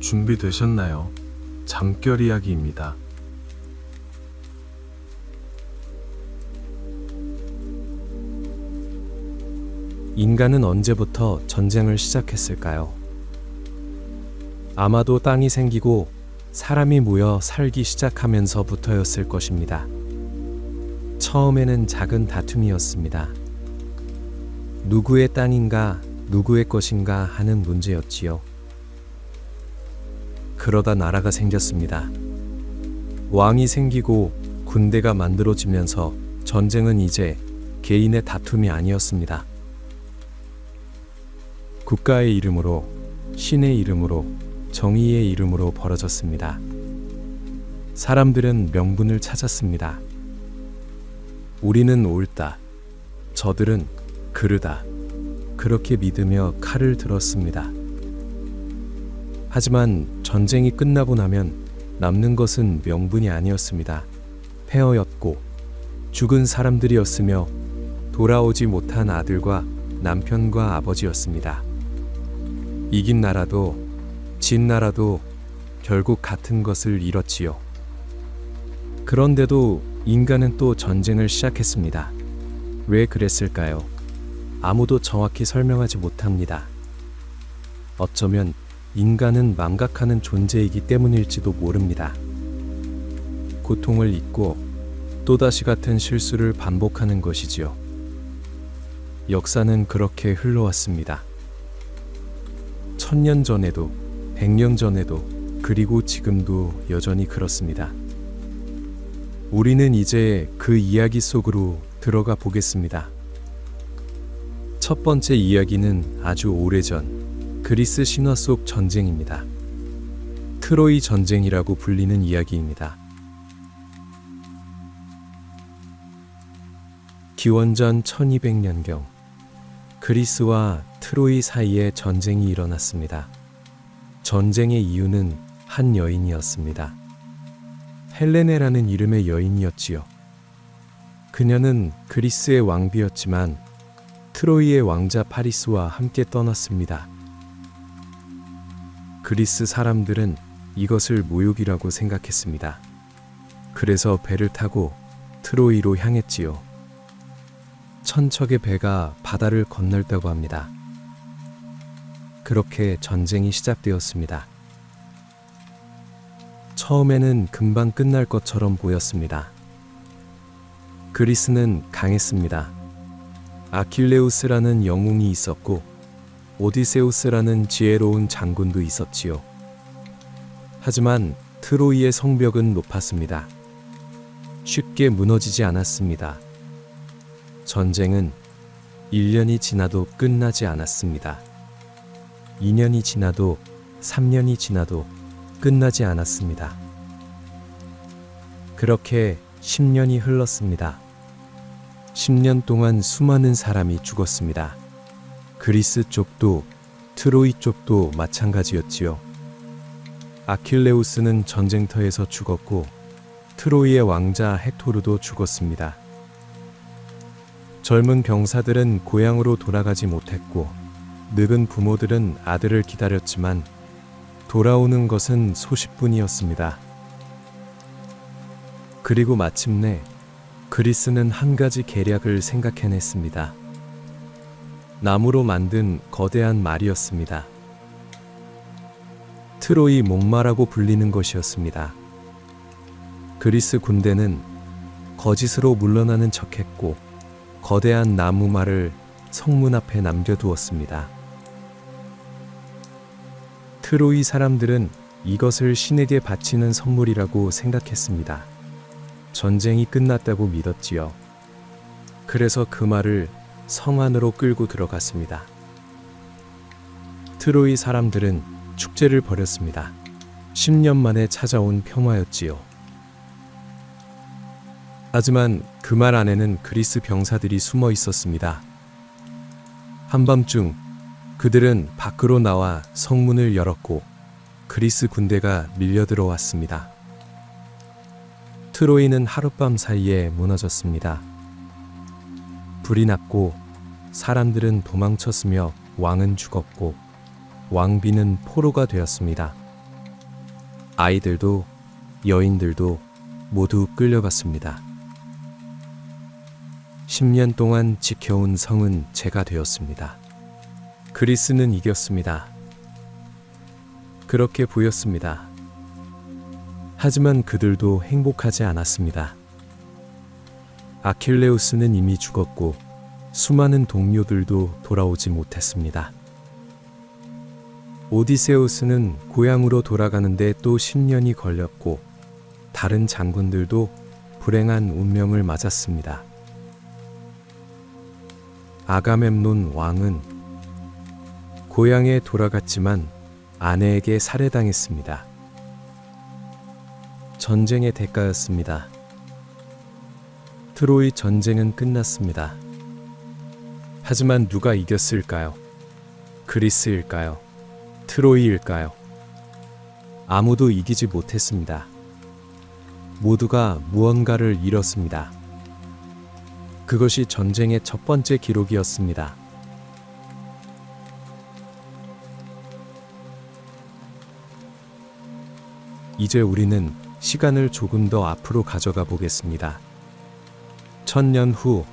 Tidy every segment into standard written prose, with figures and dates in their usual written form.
준비되셨나요? 잠결 이야기입니다. 인간은 언제부터 전쟁을 시작했을까요? 아마도 땅이 생기고 사람이 모여 살기 시작하면서부터였을 것입니다. 처음에는 작은 다툼이었습니다. 누구의 땅인가, 누구의 것인가 하는 문제였지요. 그러다 나라가 생겼습니다. 왕이 생기고 군대가 만들어지면서 전쟁은 이제 개인의 다툼이 아니었습니다. 국가의 이름으로, 신의 이름으로, 정의의 이름으로 벌어졌습니다. 사람들은 명분을 찾았습니다. 우리는 옳다, 저들은 그르다, 그렇게 믿으며 칼을 들었습니다. 하지만 전쟁이 끝나고 나면 남는 것은 명분이 아니었습니다. 폐허였고 죽은 사람들이었으며 돌아오지 못한 아들과 남편과 아버지였습니다. 이긴 나라도 진 나라도 결국 같은 것을 잃었지요. 그런데도 인간은 또 전쟁을 시작했습니다. 왜 그랬을까요? 아무도 정확히 설명하지 못합니다. 어쩌면 인간은 망각하는 존재이기 때문일지도 모릅니다. 고통을 잊고 또다시 같은 실수를 반복하는 것이지요. 역사는 그렇게 흘러왔습니다. 1000년 전에도, 100년 전에도, 그리고 지금도 여전히 그렇습니다. 우리는 이제 그 이야기 속으로 들어가 보겠습니다. 첫 번째 이야기는 아주 오래전 그리스 신화 속 전쟁입니다. 트로이 전쟁이라고 불리는 이야기입니다. 기원전 1200년경 그리스와 트로이 사이에 전쟁이 일어났습니다. 전쟁의 이유는 한 여인이었습니다. 헬레네라는 이름의 여인이었지요. 그녀는 그리스의 왕비였지만 트로이의 왕자 파리스와 함께 떠났습니다. 그리스 사람들은 이것을 모욕이라고 생각했습니다. 그래서 배를 타고 트로이로 향했지요. 천척의 배가 바다를 건널다고 합니다. 그렇게 전쟁이 시작되었습니다. 처음에는 금방 끝날 것처럼 보였습니다. 그리스는 강했습니다. 아킬레우스라는 영웅이 있었고 오디세우스라는 지혜로운 장군도 있었지요. 하지만 트로이의 성벽은 높았습니다. 쉽게 무너지지 않았습니다. 전쟁은 1년이 지나도 끝나지 않았습니다. 2년이 지나도 3년이 지나도 끝나지 않았습니다. 그렇게 10년이 흘렀습니다. 10년 동안 수많은 사람이 죽었습니다. 그리스 쪽도 트로이 쪽도 마찬가지였지요. 아킬레우스는 전쟁터에서 죽었고 트로이의 왕자 헤토르도 죽었습니다. 젊은 병사들은 고향으로 돌아가지 못했고 늙은 부모들은 아들을 기다렸지만 돌아오는 것은 소식뿐이었습니다. 그리고 마침내 그리스는 한 가지 계략을 생각해냈습니다. 나무로 만든 거대한 말이었습니다. 트로이 목마라고 불리는 것이었습니다. 그리스 군대는 거짓으로 물러나는 척했고 거대한 나무 말을 성문 앞에 남겨두었습니다. 트로이 사람들은 이것을 신에게 바치는 선물이라고 생각했습니다. 전쟁이 끝났다고 믿었지요. 그래서 그 말을 성 안으로 끌고 들어갔습니다. 트로이 사람들은 축제를 벌였습니다. 10년 만에 찾아온 평화였지요. 하지만 그 말 안에는 그리스 병사들이 숨어 있었습니다. 한밤중 그들은 밖으로 나와 성문을 열었고 그리스 군대가 밀려 들어왔습니다. 트로이는 하룻밤 사이에 무너졌습니다. 불이 났고 사람들은 도망쳤으며 왕은 죽었고 왕비는 포로가 되었습니다. 아이들도 여인들도 모두 끌려갔습니다. 10년 동안 지켜온 성은 제가 되었습니다. 그리스는 이겼습니다. 그렇게 보였습니다. 하지만 그들도 행복하지 않았습니다. 아킬레우스는 이미 죽었고 수많은 동료들도 돌아오지 못했습니다. 오디세우스는 고향으로 돌아가는데 또 10년이 걸렸고 다른 장군들도 불행한 운명을 맞았습니다. 아가멤논 왕은 고향에 돌아갔지만 아내에게 살해당했습니다. 전쟁의 대가였습니다. 트로이 전쟁은 끝났습니다. 하지만 누가 이겼을까요? 그리스일까요? 트로이일까요? 아무도 이기지 못했습니다. 모두가 무언가를 잃었습니다. 그것이 전쟁의 첫 번째 기록이었습니다. 이제 우리는 시간을 조금 더 앞으로 가져가 보겠습니다. 1000년 후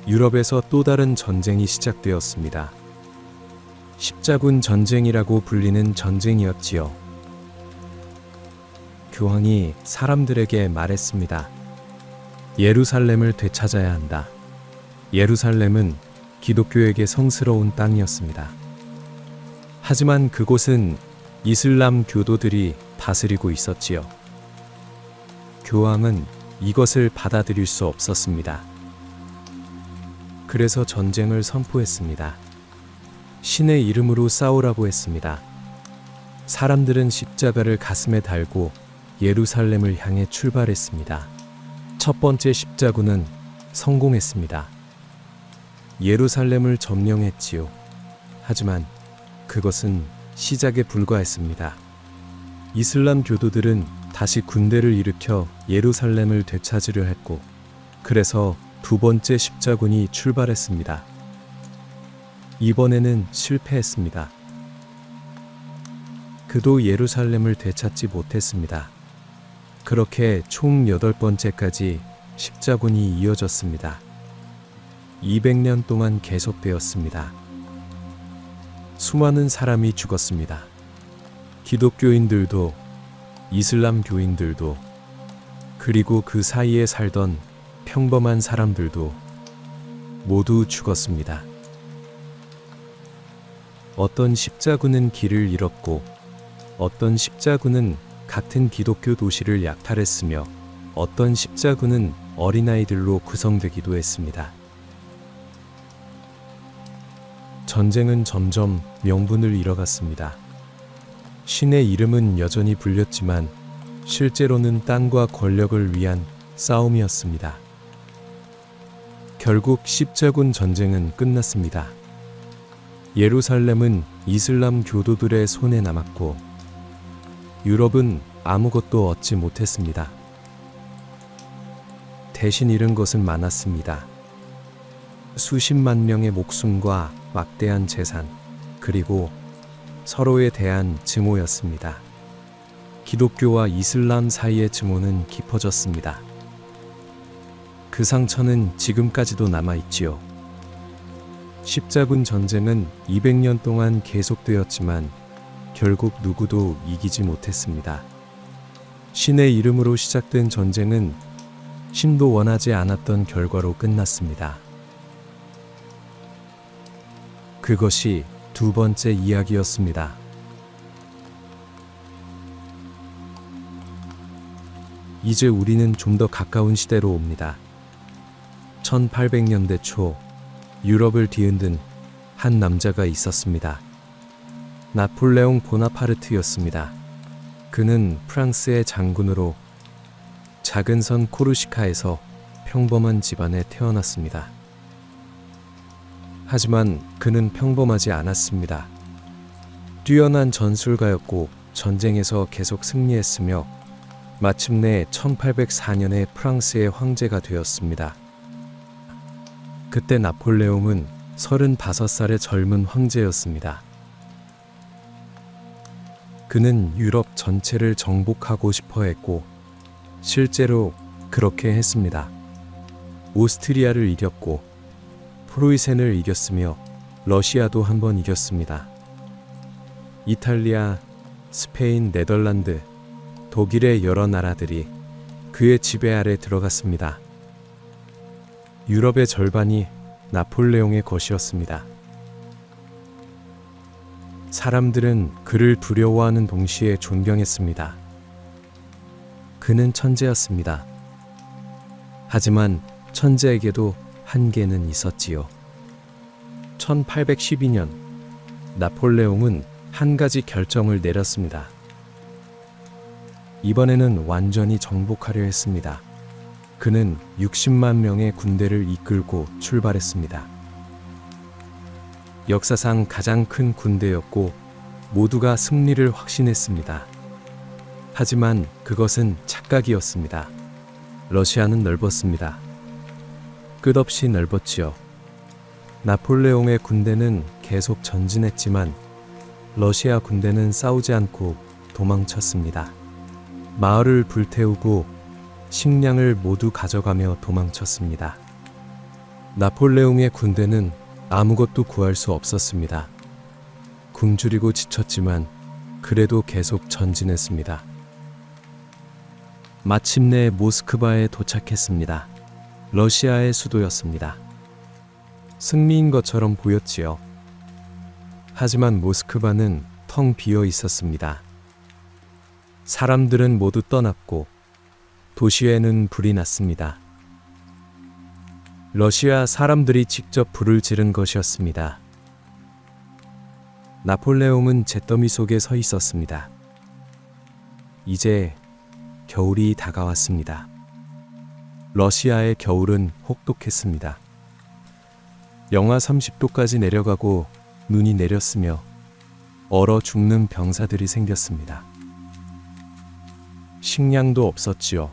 유럽에서 또 다른 전쟁이 시작되었습니다. 십자군 전쟁이라고 불리는 전쟁이었지요. 교황이 사람들에게 말했습니다. 예루살렘을 되찾아야 한다. 예루살렘은 기독교에게 성스러운 땅이었습니다. 하지만 그곳은 이슬람 교도들이 다스리고 있었지요. 교황은 이것을 받아들일 수 없었습니다. 그래서 전쟁을 선포했습니다. 신의 이름으로 싸우라고 했습니다. 사람들은 십자가를 가슴에 달고 예루살렘을 향해 출발했습니다. 첫 번째 십자군은 성공했습니다. 예루살렘을 점령했지요. 하지만 그것은 시작에 불과했습니다. 이슬람 교도들은 다시 군대를 일으켜 예루살렘을 되찾으려 했고, 그래서 두 번째 십자군이 출발했습니다. 이번에는 실패했습니다. 그도 예루살렘을 되찾지 못했습니다. 그렇게 총 8번째까지 십자군이 이어졌습니다. 200년 동안 계속되었습니다. 수많은 사람이 죽었습니다. 기독교인들도 이슬람 교인들도 그리고 그 사이에 살던 평범한 사람들도 모두 죽었습니다. 어떤 십자군은 길을 잃었고 어떤 십자군은 같은 기독교 도시를 약탈했으며 어떤 십자군은 어린아이들로 구성되기도 했습니다. 전쟁은 점점 명분을 잃어갔습니다. 신의 이름은 여전히 불렸지만 실제로는 땅과 권력을 위한 싸움이었습니다. 결국 십자군 전쟁은 끝났습니다. 예루살렘은 이슬람 교도들의 손에 남았고 유럽은 아무것도 얻지 못했습니다. 대신 잃은 것은 많았습니다. 수십만 명의 목숨과 막대한 재산, 그리고 서로에 대한 증오였습니다. 기독교와 이슬람 사이의 증오는 깊어졌습니다. 그 상처는 지금까지도 남아있지요. 십자군 전쟁은 200년 동안 계속되었지만 결국 누구도 이기지 못했습니다. 신의 이름으로 시작된 전쟁은 신도 원하지 않았던 결과로 끝났습니다. 그것이 두 번째 이야기였습니다. 이제 우리는 좀 더 가까운 시대로 옵니다. 1800년대 초 유럽을 뒤흔든 한 남자가 있었습니다. 나폴레옹 보나파르트였습니다. 그는 프랑스의 장군으로 작은 선 코르시카에서 평범한 집안에 태어났습니다. 하지만 그는 평범하지 않았습니다. 뛰어난 전술가였고 전쟁에서 계속 승리했으며 마침내 1804년에 프랑스의 황제가 되었습니다. 그때 나폴레옹은 35살의 젊은 황제였습니다. 그는 유럽 전체를 정복하고 싶어 했고 실제로 그렇게 했습니다. 오스트리아를 이겼고 프로이센을 이겼으며 러시아도 한 번 이겼습니다. 이탈리아, 스페인, 네덜란드, 독일의 여러 나라들이 그의 지배 아래 들어갔습니다. 유럽의 절반이 나폴레옹의 것이었습니다. 사람들은 그를 두려워하는 동시에 존경했습니다. 그는 천재였습니다. 하지만 천재에게도 한계는 있었지요. 1812년 나폴레옹은 한 가지 결정을 내렸습니다. 이번에는 완전히 정복하려 했습니다. 그는 60만 명의 군대를 이끌고 출발했습니다. 역사상 가장 큰 군대였고 모두가 승리를 확신했습니다. 하지만 그것은 착각이었습니다. 러시아는 넓었습니다. 끝없이 넓었지요. 나폴레옹의 군대는 계속 전진했지만 러시아 군대는 싸우지 않고 도망쳤습니다. 마을을 불태우고 식량을 모두 가져가며 도망쳤습니다. 나폴레옹의 군대는 아무것도 구할 수 없었습니다. 굶주리고 지쳤지만 그래도 계속 전진했습니다. 마침내 모스크바에 도착했습니다. 러시아의 수도였습니다. 승리인 것처럼 보였지요. 하지만 모스크바는 텅 비어 있었습니다. 사람들은 모두 떠났고 도시에는 불이 났습니다. 러시아 사람들이 직접 불을 지른 것이었습니다. 나폴레옹은 잿더미 속에 서 있었습니다. 이제 겨울이 다가왔습니다. 러시아의 겨울은 혹독했습니다. 영하 30도까지 내려가고 눈이 내렸으며 얼어 죽는 병사들이 생겼습니다. 식량도 없었지요.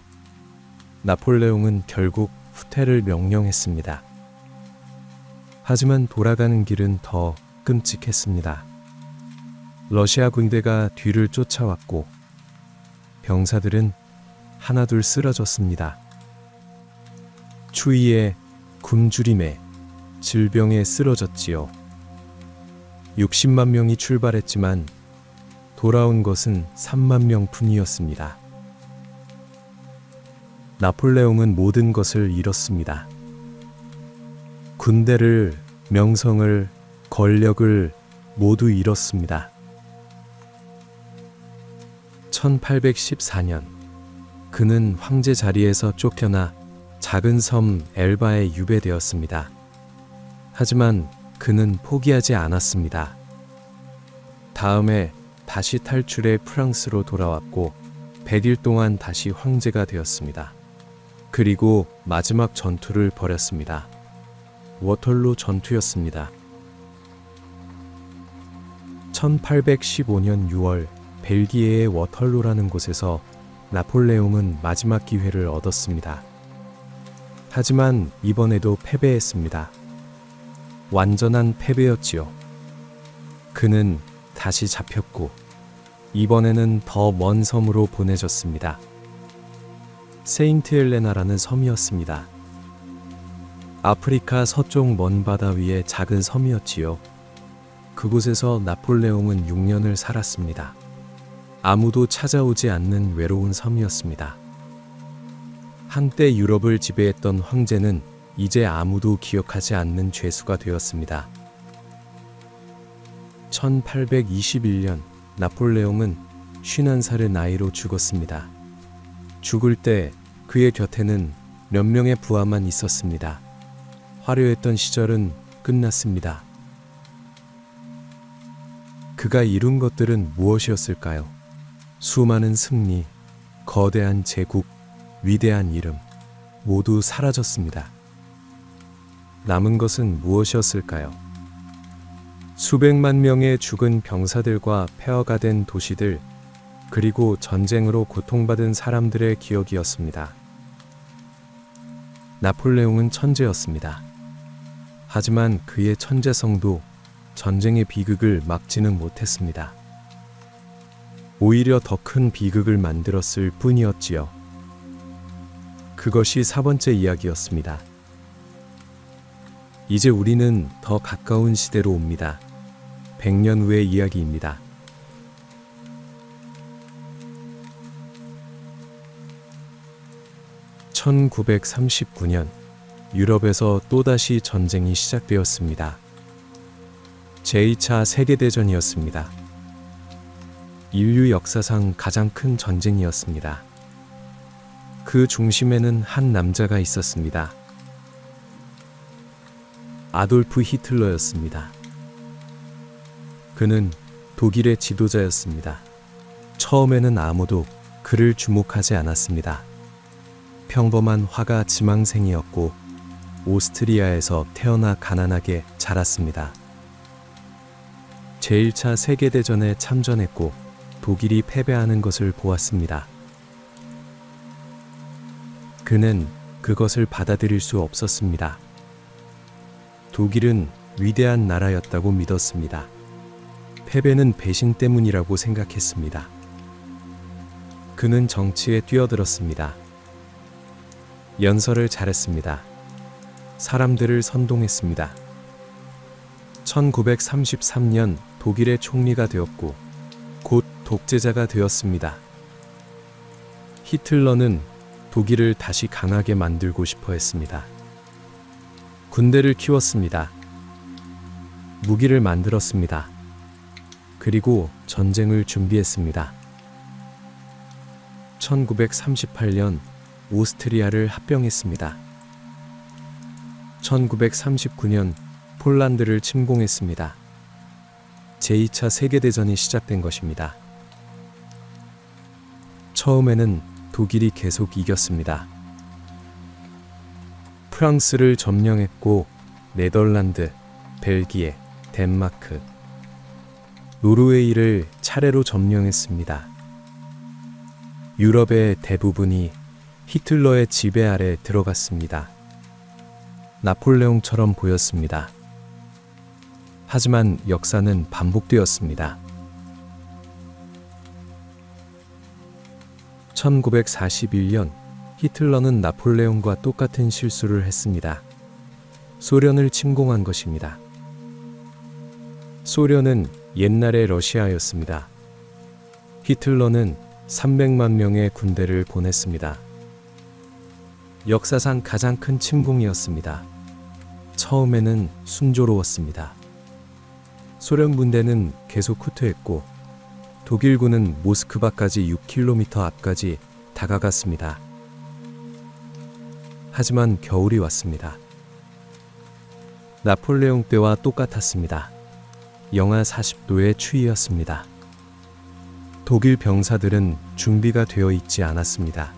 나폴레옹은 결국 후퇴를 명령했습니다. 하지만 돌아가는 길은 더 끔찍했습니다. 러시아 군대가 뒤를 쫓아왔고 병사들은 하나둘 쓰러졌습니다. 추위에 굶주림에 질병에 쓰러졌지요. 60만 명이 출발했지만 돌아온 것은 3만 명뿐이었습니다. 나폴레옹은 모든 것을 잃었습니다. 군대를, 명성을, 권력을 모두 잃었습니다. 1814년 그는 황제 자리에서 쫓겨나 작은 섬 엘바에 유배되었습니다. 하지만 그는 포기하지 않았습니다. 다음에 다시 탈출해 프랑스로 돌아왔고 100일 동안 다시 황제가 되었습니다. 그리고 마지막 전투를 벌였습니다. 워털루 전투였습니다. 1815년 6월 벨기에의 워털루라는 곳에서 나폴레옹은 마지막 기회를 얻었습니다. 하지만 이번에도 패배했습니다. 완전한 패배였지요. 그는 다시 잡혔고 이번에는 더 먼 섬으로 보내졌습니다. 세인트 헬레나라는 섬이었습니다. 아프리카 서쪽 먼 바다 위의 작은 섬이었지요. 그곳에서 나폴레옹은 6년을 살았습니다. 아무도 찾아오지 않는 외로운 섬이었습니다. 한때 유럽을 지배했던 황제는 이제 아무도 기억하지 않는 죄수가 되었습니다. 1821년 나폴레옹은 51살의 나이로 죽었습니다. 죽을 때 그의 곁에는 몇 명의 부하만 있었습니다. 화려했던 시절은 끝났습니다. 그가 이룬 것들은 무엇이었을까요? 수많은 승리, 거대한 제국, 위대한 이름, 모두 사라졌습니다. 남은 것은 무엇이었을까요? 수백만 명의 죽은 병사들과 폐허가 된 도시들, 그리고 전쟁으로 고통받은 사람들의 기억이었습니다. 나폴레옹은 천재였습니다. 하지만 그의 천재성도 전쟁의 비극을 막지는 못했습니다. 오히려 더 큰 비극을 만들었을 뿐이었지요. 그것이 4번째 이야기였습니다. 이제 우리는 더 가까운 시대로 옵니다. 100년 후의 이야기입니다. (1939년) 유럽에서 또다시 전쟁이 시작되었습니다. 제2차 세계대전이었습니다. 인류 역사상 가장 큰 전쟁이었습니다. 그 중심에는 한 남자가 있었습니다. 아돌프 히틀러였습니다. 그는 독일의 지도자였습니다. 처음에는 아무도 그를 주목하지 않았습니다. 평범한 화가 지망생이었고 오스트리아에서 태어나 가난하게 자랐습니다. 제1차 세계대전에 참전했고 독일이 패배하는 것을 보았습니다. 그는 그것을 받아들일 수 없었습니다. 독일은 위대한 나라였다고 믿었습니다. 패배는 배신 때문이라고 생각했습니다. 그는 정치에 뛰어들었습니다. 연설을 잘했습니다. 사람들을 선동했습니다. 1933년 독일의 총리가 되었고 곧 독재자가 되었습니다. 히틀러는 독일을 다시 강하게 만들고 싶어 했습니다. 군대를 키웠습니다. 무기를 만들었습니다. 그리고 전쟁을 준비했습니다. 1938년 오스트리아를 합병했습니다. 1939년 폴란드를 침공했습니다. 제2차 세계대전이 시작된 것입니다. 처음에는 독일이 계속 이겼습니다. 프랑스를 점령했고 네덜란드, 벨기에, 덴마크, 노르웨이를 차례로 점령했습니다. 유럽의 대부분이 히틀러의 지배 아래 들어갔습니다. 나폴레옹처럼 보였습니다. 하지만 역사는 반복되었습니다. 1941년 히틀러는 나폴레옹과 똑같은 실수를 했습니다. 소련을 침공한 것입니다. 소련은 옛날의 러시아였습니다. 히틀러는 300만 명의 군대를 보냈습니다. 역사상 가장 큰 침공이었습니다. 처음에는 순조로웠습니다. 소련 군대는 계속 후퇴했고 독일군은 모스크바까지 6km 앞까지 다가갔습니다. 하지만 겨울이 왔습니다. 나폴레옹 때와 똑같았습니다. 영하 40도의 추위였습니다. 독일 병사들은 준비가 되어 있지 않았습니다.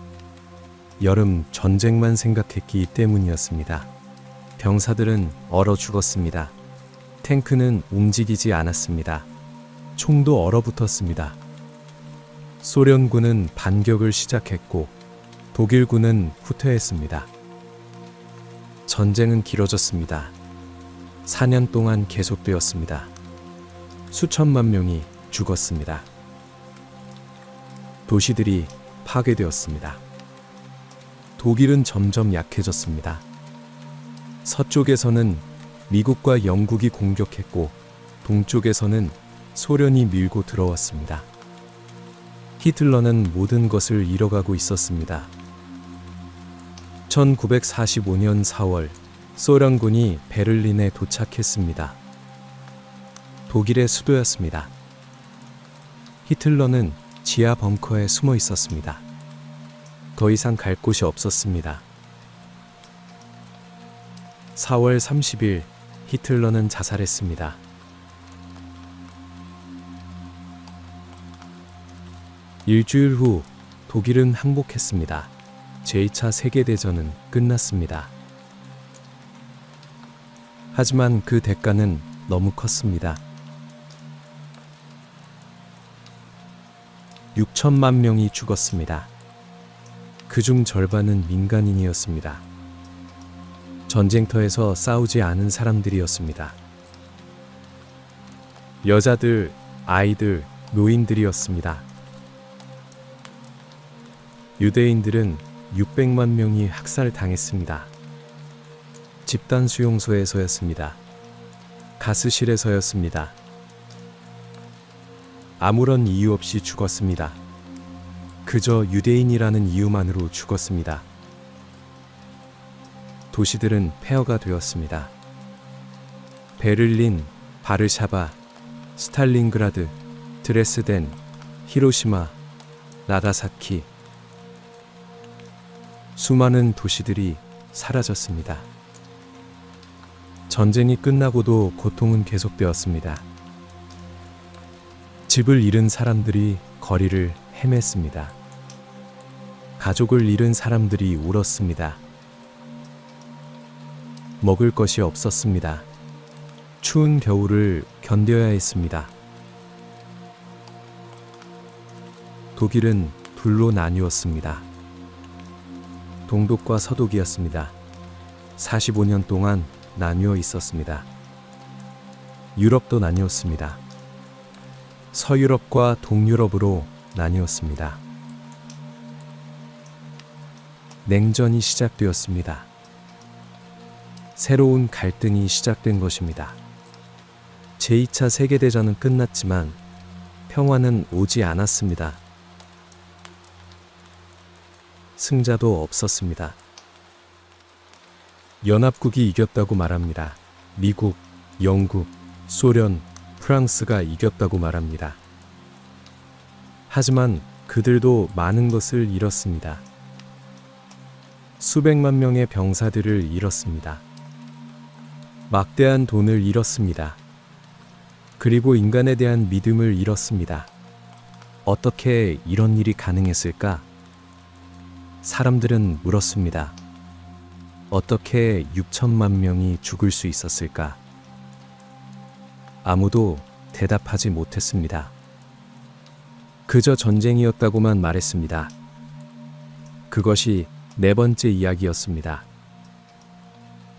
여름 전쟁만 생각했기 때문이었습니다. 병사들은 얼어 죽었습니다. 탱크는 움직이지 않았습니다. 총도 얼어붙었습니다. 소련군은 반격을 시작했고 독일군은 후퇴했습니다. 전쟁은 길어졌습니다. 4년 동안 계속되었습니다. 수천만 명이 죽었습니다. 도시들이 파괴되었습니다. 독일은 점점 약해졌습니다. 서쪽에서는 미국과 영국이 공격했고 동쪽에서는 소련이 밀고 들어왔습니다. 히틀러는 모든 것을 잃어가고 있었습니다. 1945년 4월 소련군이 베를린에 도착했습니다. 독일의 수도였습니다. 히틀러는 지하 벙커에 숨어 있었습니다. 더 이상 갈 곳이 없었습니다. 4월 30일 히틀러는 자살했습니다. 일주일 후 독일은 항복했습니다. 제2차 세계대전은 끝났습니다. 하지만 그 대가는 너무 컸습니다. 6천만 명이 죽었습니다. 그중 절반은 민간인이었습니다. 전쟁터에서 싸우지 않은 사람들이었습니다. 여자들, 아이들, 노인들이었습니다. 유대인들은 600만 명이 학살당했습니다. 집단 수용소에서였습니다. 가스실에서였습니다. 아무런 이유 없이 죽었습니다. 그저 유대인이라는 이유만으로 죽었습니다. 도시들은 폐허가 되었습니다. 베를린, 바르샤바, 스탈린그라드, 드레스덴, 히로시마, 나가사키. 수많은 도시들이 사라졌습니다. 전쟁이 끝나고도 고통은 계속되었습니다. 집을 잃은 사람들이 거리를 헤맸습니다. 가족을 잃은 사람들이 울었습니다. 먹을 것이 없었습니다. 추운 겨울을 견뎌야 했습니다. 독일은 둘로 나뉘었습니다. 동독과 서독이었습니다. 45년 동안 나뉘어 있었습니다. 유럽도 나뉘었습니다. 서유럽과 동유럽으로 나뉘었습니다. 냉전이 시작되었습니다. 새로운 갈등이 시작된 것입니다. 제2차 세계대전은 끝났지만 평화는 오지 않았습니다. 승자도 없었습니다. 연합국이 이겼다고 말합니다. 미국, 영국, 소련, 프랑스가 이겼다고 말합니다. 하지만 그들도 많은 것을 잃었습니다. 수백만 명의 병사들을 잃었습니다. 막대한 돈을 잃었습니다. 그리고 인간에 대한 믿음을 잃었습니다. 어떻게 이런 일이 가능했을까? 사람들은 물었습니다. 어떻게 6천만 명이 죽을 수 있었을까? 아무도 대답하지 못했습니다. 그저 전쟁이었다고만 말했습니다. 그것이 네 번째 이야기였습니다.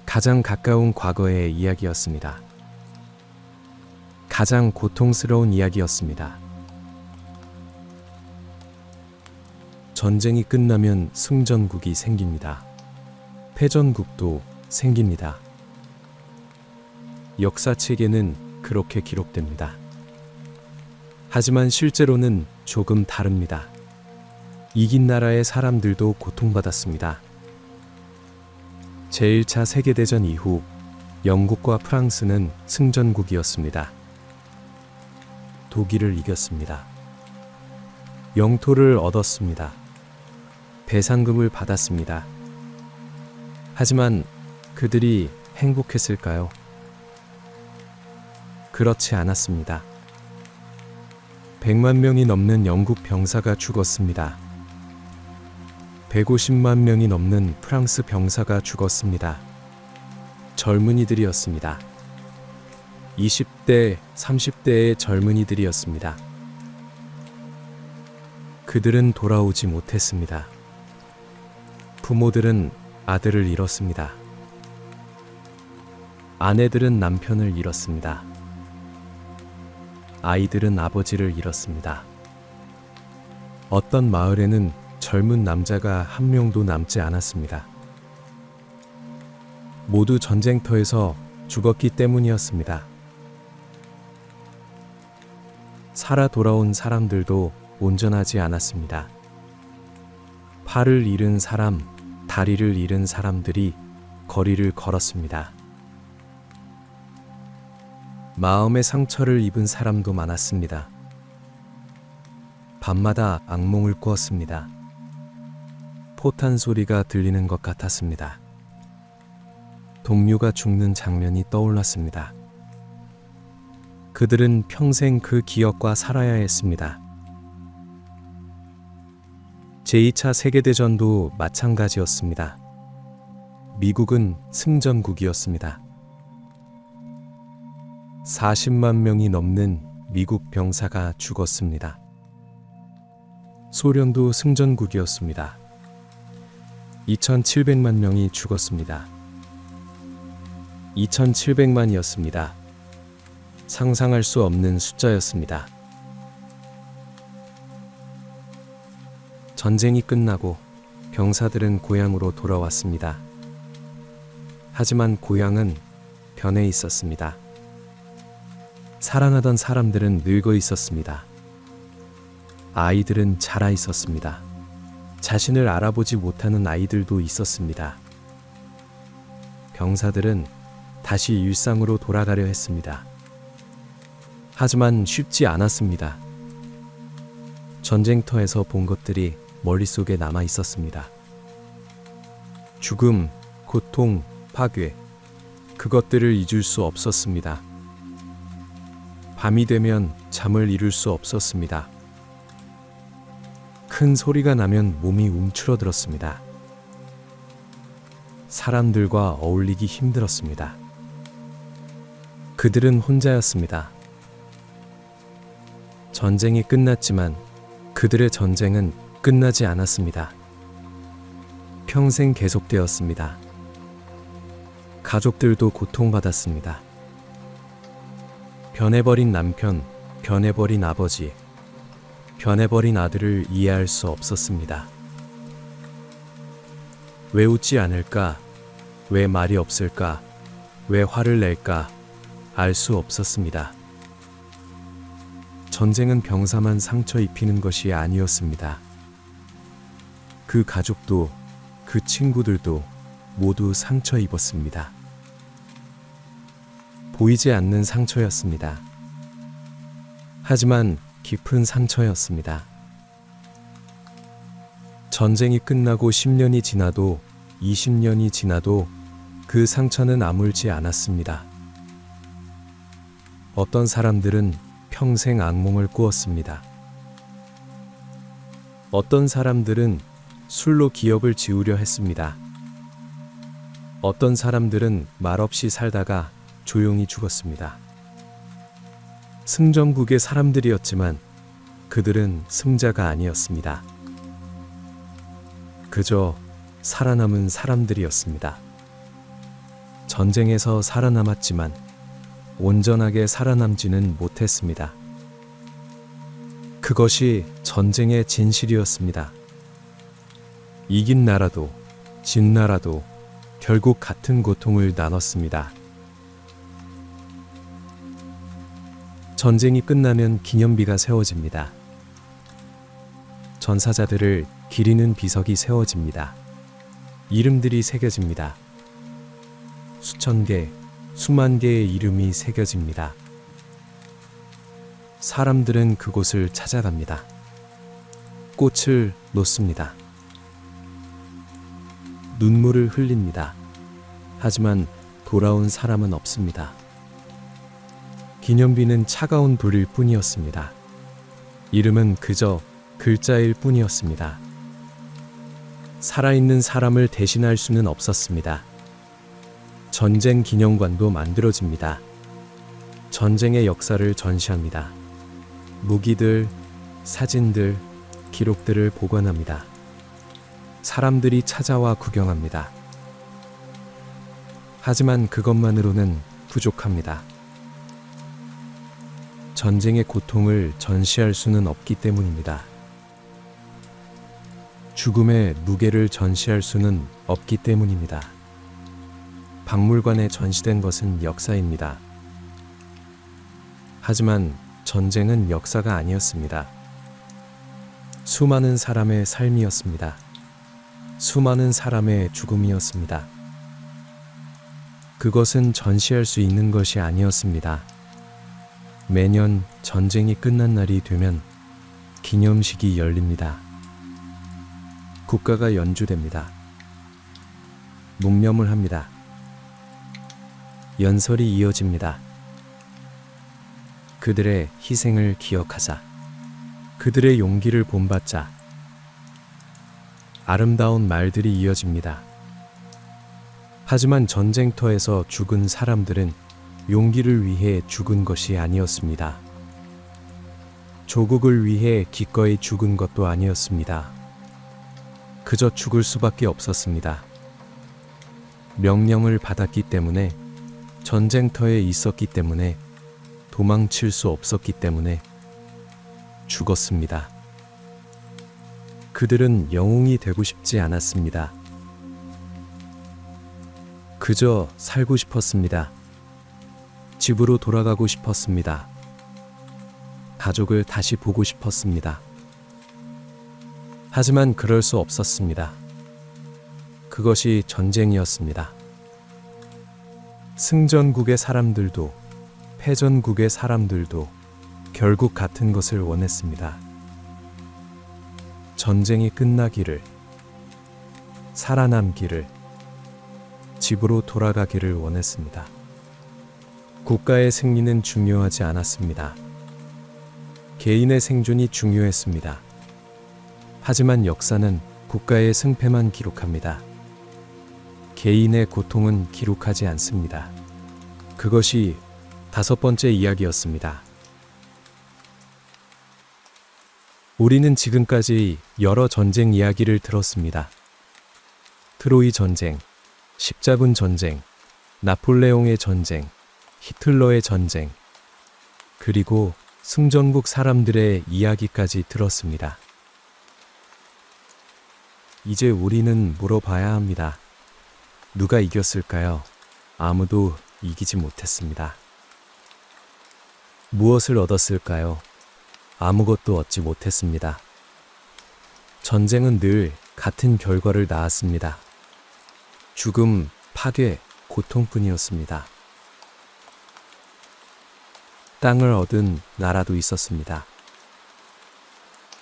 가장 가까운 과거의 이야기였습니다. 가장 고통스러운 이야기였습니다. 전쟁이 끝나면 승전국이 생깁니다. 패전국도 생깁니다. 역사책에는 그렇게 기록됩니다. 하지만 실제로는 조금 다릅니다. 이긴 나라의 사람들도 고통받았습니다. 제1차 세계대전 이후 영국과 프랑스는 승전국이었습니다. 독일을 이겼습니다. 영토를 얻었습니다. 배상금을 받았습니다. 하지만 그들이 행복했을까요? 그렇지 않았습니다. 100만 명이 넘는 영국 병사가 죽었습니다. 150만 명이 넘는 프랑스 병사가 죽었습니다. 젊은이들이었습니다. 20대, 30대의 젊은이들이었습니다. 그들은 돌아오지 못했습니다. 부모들은 아들을 잃었습니다. 아내들은 남편을 잃었습니다. 아이들은 아버지를 잃었습니다. 어떤 마을에는 젊은 남자가 한 명도 남지 않았습니다. 모두 전쟁터에서 죽었기 때문이었습니다. 살아 돌아온 사람들도 온전하지 않았습니다. 팔을 잃은 사람, 다리를 잃은 사람들이 거리를 걸었습니다. 마음의 상처를 입은 사람도 많았습니다. 밤마다 악몽을 꾸었습니다. 포탄 소리가 들리는 것 같았습니다. 동료가 죽는 장면이 떠올랐습니다. 그들은 평생 그 기억과 살아야 했습니다. 제2차 세계대전도 마찬가지였습니다. 미국은 승전국이었습니다. 40만 명이 넘는 미국 병사가 죽었습니다. 소련도 승전국이었습니다. 2,700만 명이 죽었습니다. 2,700만이었습니다. 상상할 수 없는 숫자였습니다. 전쟁이 끝나고 병사들은 고향으로 돌아왔습니다. 하지만 고향은 변해 있었습니다. 사랑하던 사람들은 늙어 있었습니다. 아이들은 자라 있었습니다. 자신을 알아보지 못하는 아이들도 있었습니다. 병사들은 다시 일상으로 돌아가려 했습니다. 하지만 쉽지 않았습니다. 전쟁터에서 본 것들이 머릿속에 남아 있었습니다. 죽음, 고통, 파괴, 그것들을 잊을 수 없었습니다. 밤이 되면 잠을 이룰 수 없었습니다. 큰 소리가 나면 몸이 움츠러들었습니다. 사람들과 어울리기 힘들었습니다. 그들은 혼자였습니다. 전쟁이 끝났지만 그들의 전쟁은 끝나지 않았습니다. 평생 계속되었습니다. 가족들도 고통받았습니다. 변해버린 남편, 변해버린 아버지, 변해버린 아들을 이해할 수 없었습니다. 왜 웃지 않을까? 왜 말이 없을까? 왜 화를 낼까? 알 수 없었습니다. 전쟁은 병사만 상처 입히는 것이 아니었습니다. 그 가족도, 그 친구들도 모두 상처 입었습니다. 보이지 않는 상처였습니다. 하지만 깊은 상처였습니다. 전쟁이 끝나고 10년이 지나도 20년이 지나도 그 상처는 아물지 않았습니다. 어떤 사람들은 평생 악몽을 꾸었습니다. 어떤 사람들은 술로 기억을 지우려 했습니다. 어떤 사람들은 말없이 살다가 조용히 죽었습니다. 승전국의 사람들이었지만 그들은 승자가 아니었습니다. 그저 살아남은 사람들이었습니다. 전쟁에서 살아남았지만 온전하게 살아남지는 못했습니다. 그것이 전쟁의 진실이었습니다. 이긴 나라도 진 나라도 결국 같은 고통을 나눴습니다. 전쟁이 끝나면 기념비가 세워집니다. 전사자들을 기리는 비석이 세워집니다. 이름들이 새겨집니다. 수천 개, 수만 개의 이름이 새겨집니다. 사람들은 그곳을 찾아갑니다. 꽃을 놓습니다. 눈물을 흘립니다. 하지만 돌아온 사람은 없습니다. 기념비는 차가운 불일 뿐이었습니다. 이름은 그저 글자일 뿐이었습니다. 살아있는 사람을 대신할 수는 없었습니다. 전쟁 기념관도 만들어집니다. 전쟁의 역사를 전시합니다. 무기들, 사진들, 기록들을 보관합니다. 사람들이 찾아와 구경합니다. 하지만 그것만으로는 부족합니다. 전쟁의 고통을 전시할 수는 없기 때문입니다. 죽음의 무게를 전시할 수는 없기 때문입니다. 박물관에 전시된 것은 역사입니다. 하지만 전쟁은 역사가 아니었습니다. 수많은 사람의 삶이었습니다. 수많은 사람의 죽음이었습니다. 그것은 전시할 수 있는 것이 아니었습니다. 매년 전쟁이 끝난 날이 되면 기념식이 열립니다. 국가가 연주됩니다. 묵념을 합니다. 연설이 이어집니다. 그들의 희생을 기억하자. 그들의 용기를 본받자. 아름다운 말들이 이어집니다. 하지만 전쟁터에서 죽은 사람들은 용기를 위해 죽은 것이 아니었습니다. 조국을 위해 기꺼이 죽은 것도 아니었습니다. 그저 죽을 수밖에 없었습니다. 명령을 받았기 때문에, 전쟁터에 있었기 때문에, 도망칠 수 없었기 때문에 죽었습니다. 그들은 영웅이 되고 싶지 않았습니다. 그저 살고 싶었습니다. 집으로 돌아가고 싶었습니다. 가족을 다시 보고 싶었습니다. 하지만 그럴 수 없었습니다. 그것이 전쟁이었습니다. 승전국의 사람들도 패전국의 사람들도 결국 같은 것을 원했습니다. 전쟁이 끝나기를, 살아남기를, 집으로 돌아가기를 원했습니다. 국가의 승리는 중요하지 않았습니다. 개인의 생존이 중요했습니다. 하지만 역사는 국가의 승패만 기록합니다. 개인의 고통은 기록하지 않습니다. 그것이 5번째 이야기였습니다. 우리는 지금까지 여러 전쟁 이야기를 들었습니다. 트로이 전쟁, 십자군 전쟁, 나폴레옹의 전쟁, 히틀러의 전쟁, 그리고 승전국 사람들의 이야기까지 들었습니다. 이제 우리는 물어봐야 합니다. 누가 이겼을까요? 아무도 이기지 못했습니다. 무엇을 얻었을까요? 아무것도 얻지 못했습니다. 전쟁은 늘 같은 결과를 낳았습니다. 죽음, 파괴, 고통뿐이었습니다. 땅을 얻은 나라도 있었습니다.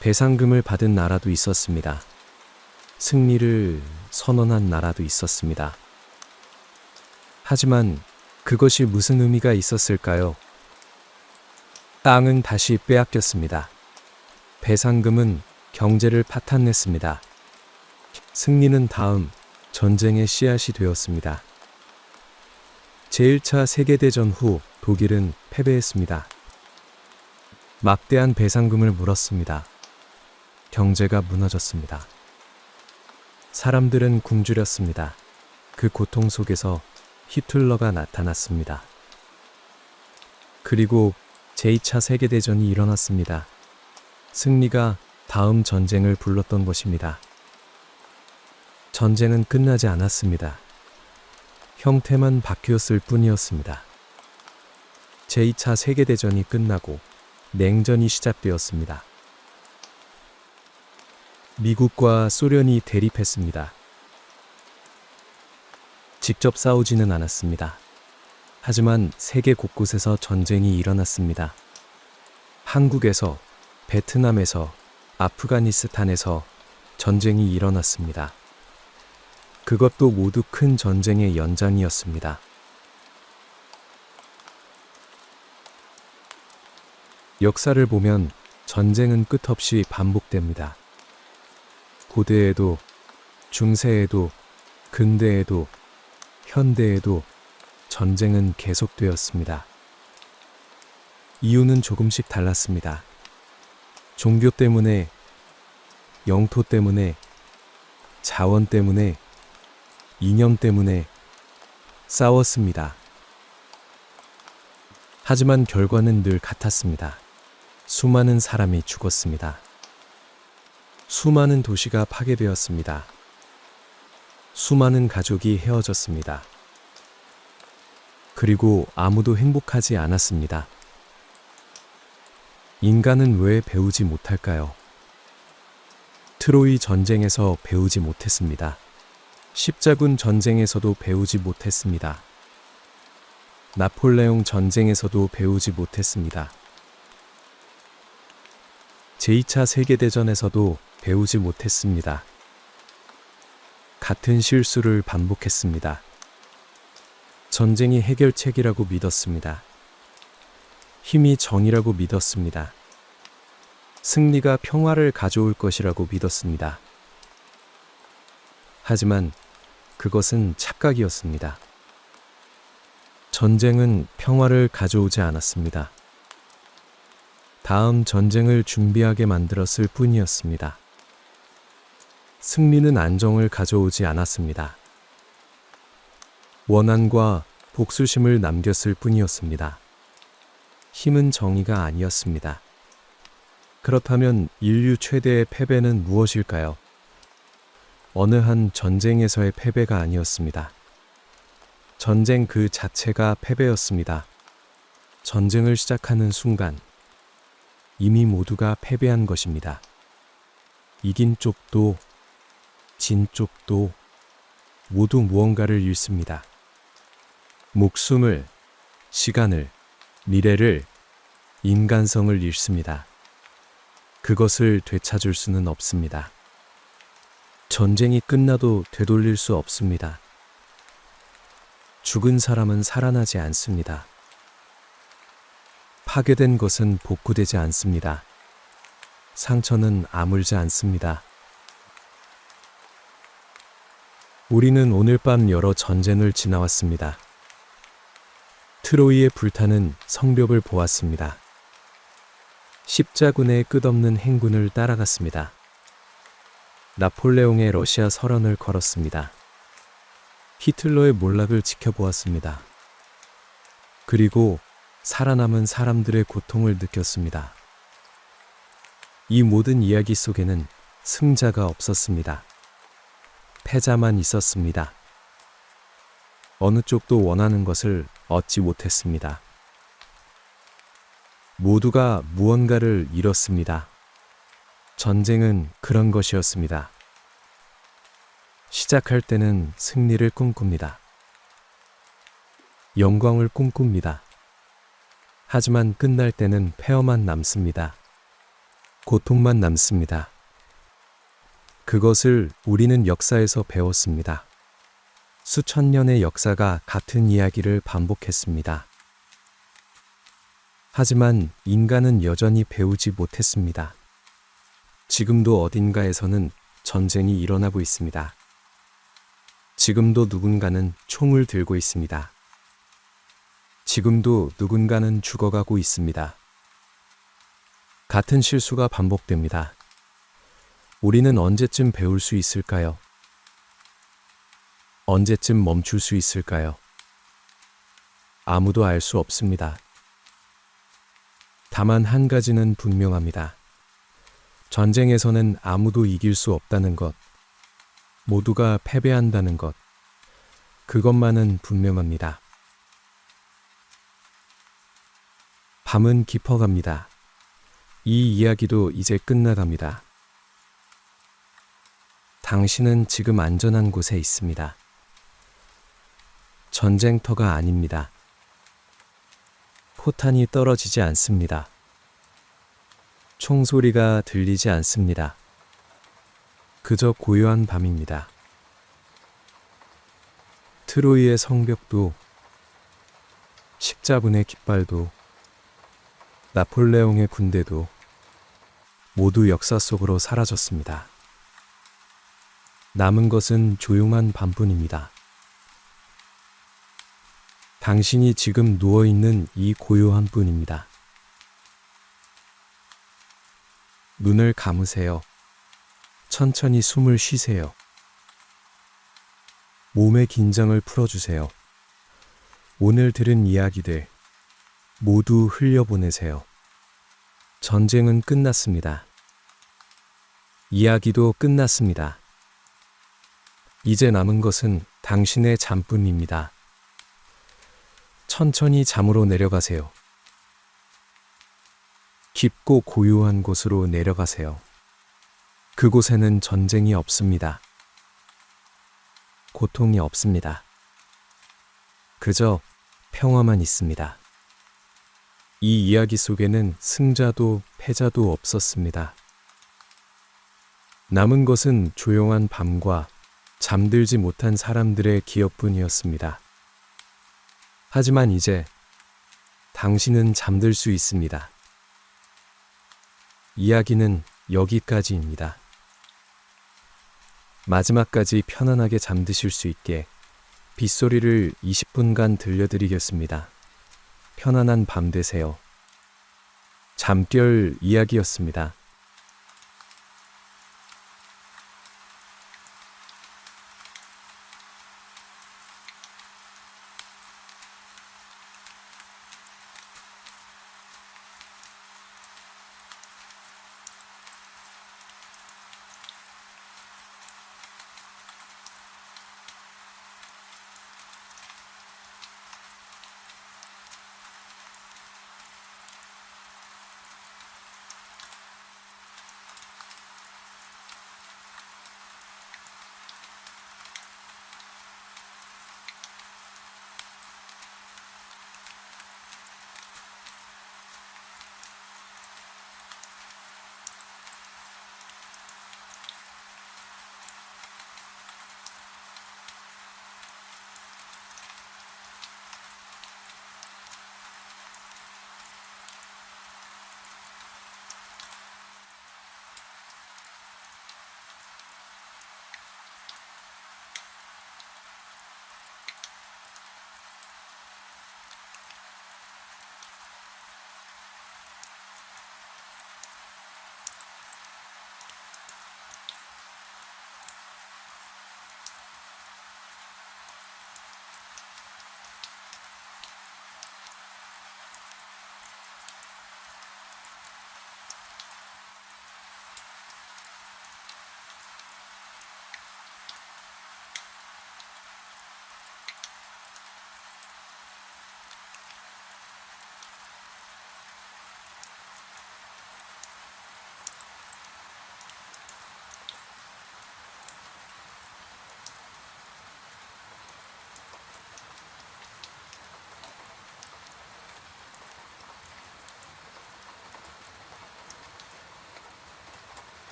배상금을 받은 나라도 있었습니다. 승리를 선언한 나라도 있었습니다. 하지만 그것이 무슨 의미가 있었을까요? 땅은 다시 빼앗겼습니다. 배상금은 경제를 파탄냈습니다. 승리는 다음 전쟁의 씨앗이 되었습니다. 제1차 세계대전 후 독일은 패배했습니다. 막대한 배상금을 물었습니다. 경제가 무너졌습니다. 사람들은 굶주렸습니다. 그 고통 속에서 히틀러가 나타났습니다. 그리고 제2차 세계대전이 일어났습니다. 승리가 다음 전쟁을 불렀던 것입니다. 전쟁은 끝나지 않았습니다. 형태만 바뀌었을 뿐이었습니다. 제2차 세계대전이 끝나고 냉전이 시작되었습니다. 미국과 소련이 대립했습니다. 직접 싸우지는 않았습니다. 하지만 세계 곳곳에서 전쟁이 일어났습니다. 한국에서, 베트남에서, 아프가니스탄에서 전쟁이 일어났습니다. 그것도 모두 큰 전쟁의 연장이었습니다. 역사를 보면 전쟁은 끝없이 반복됩니다. 고대에도, 중세에도, 근대에도, 현대에도 전쟁은 계속되었습니다. 이유는 조금씩 달랐습니다. 종교 때문에, 영토 때문에, 자원 때문에, 이념 때문에 싸웠습니다. 하지만 결과는 늘 같았습니다. 수많은 사람이 죽었습니다. 수많은 도시가 파괴되었습니다. 수많은 가족이 헤어졌습니다. 그리고 아무도 행복하지 않았습니다. 인간은 왜 배우지 못할까요? 트로이 전쟁에서 배우지 못했습니다. 십자군 전쟁에서도 배우지 못했습니다. 나폴레옹 전쟁에서도 배우지 못했습니다. 제2차 세계대전에서도 배우지 못했습니다. 같은 실수를 반복했습니다. 전쟁이 해결책이라고 믿었습니다. 힘이 정의라고 믿었습니다. 승리가 평화를 가져올 것이라고 믿었습니다. 하지만 그것은 착각이었습니다. 전쟁은 평화를 가져오지 않았습니다. 다음 전쟁을 준비하게 만들었을 뿐이었습니다. 승리는 안정을 가져오지 않았습니다. 원한과 복수심을 남겼을 뿐이었습니다. 힘은 정의가 아니었습니다. 그렇다면 인류 최대의 패배는 무엇일까요? 어느 한 전쟁에서의 패배가 아니었습니다. 전쟁 그 자체가 패배였습니다. 전쟁을 시작하는 순간 이미 모두가 패배한 것입니다. 이긴 쪽도 진 쪽도 모두 무언가를 잃습니다. 목숨을, 시간을, 미래를, 인간성을 잃습니다. 그것을 되찾을 수는 없습니다. 전쟁이 끝나도 되돌릴 수 없습니다. 죽은 사람은 살아나지 않습니다. 파괴된 것은 복구되지 않습니다. 상처는 아물지 않습니다. 우리는 오늘 밤 여러 전쟁을 지나왔습니다. 트로이의 불타는 성벽을 보았습니다. 십자군의 끝없는 행군을 따라갔습니다. 나폴레옹의 러시아 설원을 걸었습니다. 히틀러의 몰락을 지켜보았습니다. 그리고 살아남은 사람들의 고통을 느꼈습니다. 이 모든 이야기 속에는 승자가 없었습니다. 패자만 있었습니다. 어느 쪽도 원하는 것을 얻지 못했습니다. 모두가 무언가를 잃었습니다. 전쟁은 그런 것이었습니다. 시작할 때는 승리를 꿈꿉니다. 영광을 꿈꿉니다. 하지만 끝날 때는 폐허만 남습니다. 고통만 남습니다. 그것을 우리는 역사에서 배웠습니다. 수천 년의 역사가 같은 이야기를 반복했습니다. 하지만 인간은 여전히 배우지 못했습니다. 지금도 어딘가에서는 전쟁이 일어나고 있습니다. 지금도 누군가는 총을 들고 있습니다. 지금도 누군가는 죽어가고 있습니다. 같은 실수가 반복됩니다. 우리는 언제쯤 배울 수 있을까요? 언제쯤 멈출 수 있을까요? 아무도 알 수 없습니다. 다만 한 가지는 분명합니다. 전쟁에서는 아무도 이길 수 없다는 것, 모두가 패배한다는 것, 그것만은 분명합니다. 밤은 깊어갑니다. 이 이야기도 이제 끝나갑니다. 당신은 지금 안전한 곳에 있습니다. 전쟁터가 아닙니다. 포탄이 떨어지지 않습니다. 총소리가 들리지 않습니다. 그저 고요한 밤입니다. 트로이의 성벽도, 십자군의 깃발도, 나폴레옹의 군대도 모두 역사 속으로 사라졌습니다. 남은 것은 조용한 밤뿐입니다. 당신이 지금 누워있는 이 고요한 뿐입니다. 눈을 감으세요. 천천히 숨을 쉬세요. 몸의 긴장을 풀어주세요. 오늘 들은 이야기들 모두 흘려보내세요. 전쟁은 끝났습니다. 이야기도 끝났습니다. 이제 남은 것은 당신의 잠뿐입니다. 천천히 잠으로 내려가세요. 깊고 고요한 곳으로 내려가세요. 그곳에는 전쟁이 없습니다. 고통이 없습니다. 그저 평화만 있습니다. 이 이야기 속에는 승자도 패자도 없었습니다. 남은 것은 조용한 밤과 잠들지 못한 사람들의 기억뿐이었습니다. 하지만 이제 당신은 잠들 수 있습니다. 이야기는 여기까지입니다. 마지막까지 편안하게 잠드실 수 있게 빗소리를 20분간 들려드리겠습니다. 편안한 밤 되세요. 잠결 이야기였습니다.